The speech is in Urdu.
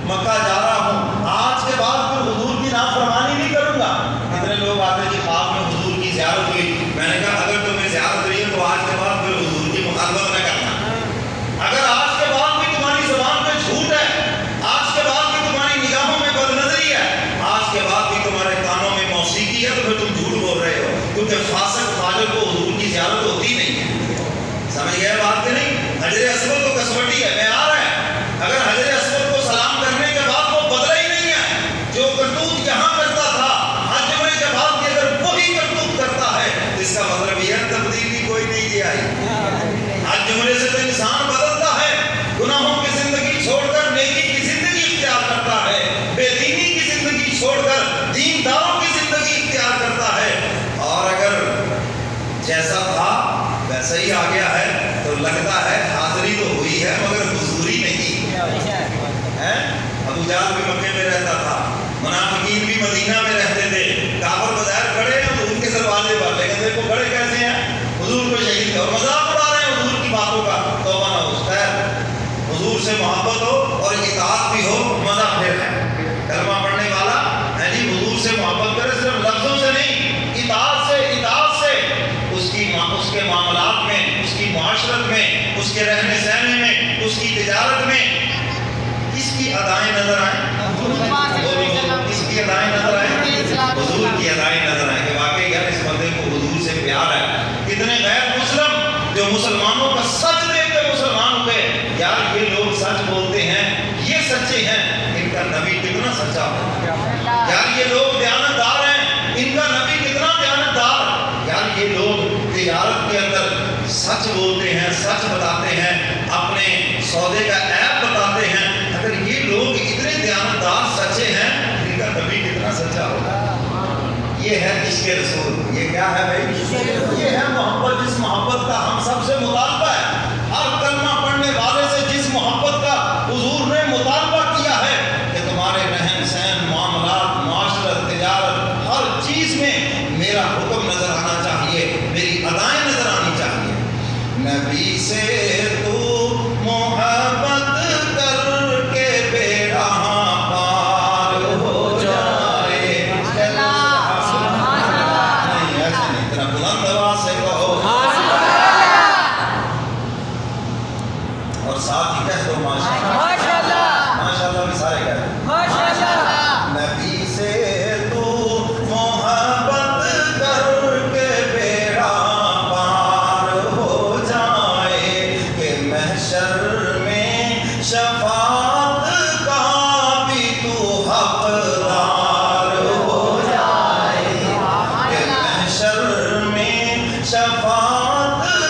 مکہ جا رہا ہوں، آج کے بعد پھر حضور کی نافرمانی نہیں کروں گا۔ کتنے لوگ آتے جی خواب میں حضور کی زیارت ہوئی، میں نے کہا اگر تمہیں زیارت ہوئی ہے تو آج کے بعد پھر حضور کی مخالفت نہ کرنا۔ اگر آج کے بعد بھی تمہاری زبان پہ جھوٹ ہے، آج کے بعد بھی تمہاری نگاہوں میں بدنظری ہے، آج کے بعد بھی تمہارے کانوں میں موسیقی ہے، تو پھر تم جھوٹ بول رہے ہو، کیونکہ فاسق فاجر کو حضور کی زیارت ہوتی نہیں ہے۔ سمجھ گئے بات کہ نہیں؟ حجر اسود تو کسوٹی ہے، معیار ہے۔ اگر حجر اسود کو سلام کرنے کے بعد وہ بدلا ہی نہیں ہے، جو کرتوت یہاں کرتا تھا حج ہونے کے بعد بھی اگر وہی کرتوت کرتا ہے تو اس کا مطلب یہ تبدیلی کوئی نہیں لے آئی۔ حج ہونے سے تو انسان بدلتا ہے، گناہوں کی زندگی چھوڑ کر نیکی کی زندگی اختیار کرتا ہے، بے دینی کی زندگی چھوڑ کر دینداروں کی زندگی اختیار کرتا ہے۔ اور اگر جیسا تھا ویسا ہی آ گیا ہے تو لگتا ہے حاضری تو ہوئی ہے مگر حضوری نہیں ہے۔ ابو جہل بھی مکے میں رہتا تھا، منافقین بھی مدینہ میں رہتے تھے، کافر بظاہر کھڑے ہیں حضور کے دروازے پر، لیکن دیکھو کھڑے کیسے ہیں، حضور کو شہید اور مذاق اڑا رہے ہیں حضور کی باتوں کا۔ توبہ نہ ہو، خیر حضور سے محبت ہو اور اطاعت بھی ہو، مزہ پھر ہے۔ کلمہ پڑھنے والا ہے جی حضور سے محبت کرے، صرف لفظوں سے نہیں، اطاعت سے اس کے معاملات میں، اس کی معاشرت میں، اس کے رہنے سہنے میں، اس کی تجارت میں کس کی ادائیں نظر آئیں؟ کس کی ادائیں نظر آئیں؟ حضور کی ادائیں نظر آئیں کہ واقعی یار اس بندے کو حضور سے پیار ہے۔ کتنے غیر مسلم جو مسلمانوں کا سچ دیکھ کے مسلمان ہوئے، یار یہ لوگ سچ بولتے ہیں، یہ سچے ہیں، ان کا نبی کتنا سچا ہو، یار یہ لوگ دیانتدار ہیں، ان کا نبی کتنا دیانتدار، یار یہ لوگ تجارت کے اندر سچ بولتے ہیں، سچ بتاتے ہیں، اپنے سودے کا عیب بتاتے ہیں۔ اگر یہ لوگ اتنے دیانتدار سچے ہیں، ان کا نبی کتنا سچا ہوگا۔ یہ ہے عشق رسول۔ یہ کیا ہے بھائی؟ یہ ہے محبت، جس محبت کا ہم سب سے مطالبہ ہے۔ ہر کلمہ پڑھنے والے سے جس محبت کا حضور نے مطالبہ کیا ہے کہ تمہارے رہن سہن، معاملات، معاشرت، تجارت، ہر چیز میں میرا حکم نظر آنا چاہیے، میری ادائیں نظر آنی چاہیے۔ نبی سے تو محبت کر کے بیڑا پار ہو جائے۔ نہیں ایسے نہیں، اتنا بلند آواز سے کہو اور ساتھ ہی کہہ دو ماشاءاللہ۔ ماشاءاللہ بھی سارے کہہ دو۔ نبی سے تو محبت کر کے بیڑا پار ہو جائے کہ محشر میں شفاعت کا بھی تو حقدار ہو جائے، کہ محشر میں شفاعت